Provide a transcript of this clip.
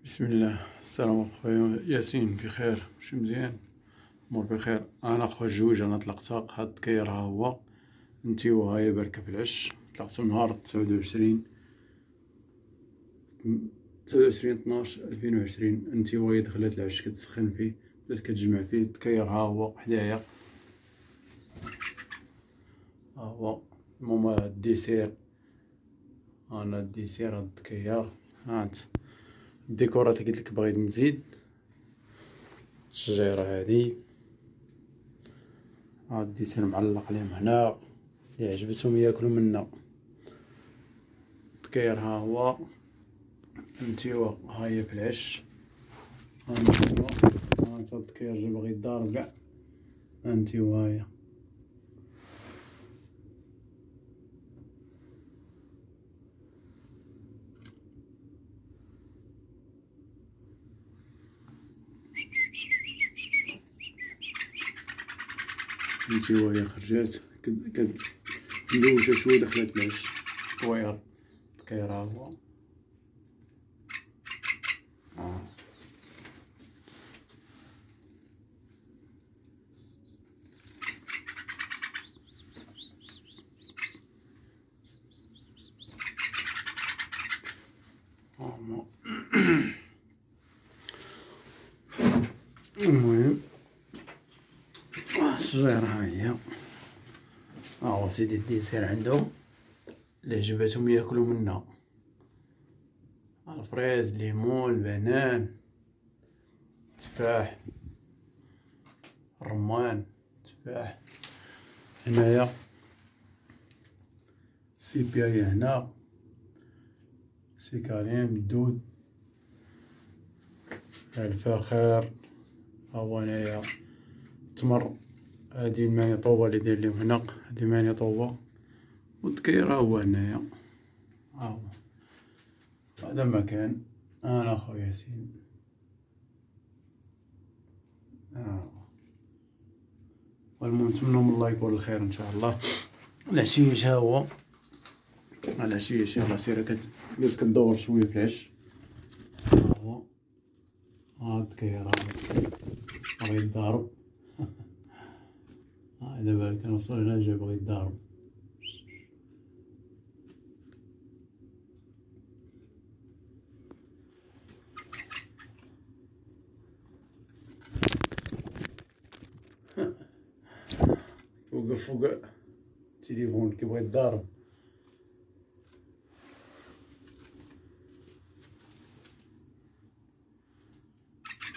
بسم الله. السلام خويا ياسين، بخير؟ شي مزيان؟ امور بخير. انا خويا جوج، انا طلقتها. هاد التكير ها هو، انتي وهاي بركة في العش. طلقتو نهار 29/12/2020. انتي وهي دخلت العش كتسخن فيه، بدات كتجمع فيه. التكير ها هو حدايا، ها هو. المهم الديسير، انا الديسير هاد التكير. هانت الديكورات اللي قلتلك بغيت نزيد، الشجيرة هادي. هاد الديسير معلق ليهم هنا، اللي عجبتهم ياكلو منا. التكير ها هو، انتيوا هاهي في العش. هانتيوا، هانت هاد التكير جا باغي يضارب قاع. هانتيوا هاهي، هانتيوا هي خرجات مدوشة شوية، دخلت العش. طوير التكير ها هو. المهم الشجيرة ها هي. هو سيدي الديسير عندهم اللي عجباتهم ياكلو منا. الفريز، الليمون، البنان، التفاح، الرمان، التفاح. هنايا السيبياية، هنا سيكاليم، الدود، الفخير. هو هنايا التمر. هادي المانيطوبة اللي داير ليهم هنا، هادي مانيطوبة. والتكير هو هنايا، هاهو. هذا مكان. انا خويا ياسين. والمهم نتمنى من الله يكون الخير ان شاء الله. العشيش ها هو، العشيش يلاه سير بدات كدور شويه في العش. ها هو، هاد التكير باغي يضارب. دابا كنوصل هنا جا باغي يضارب. وقف فوق التليفون كيبغي يضارب.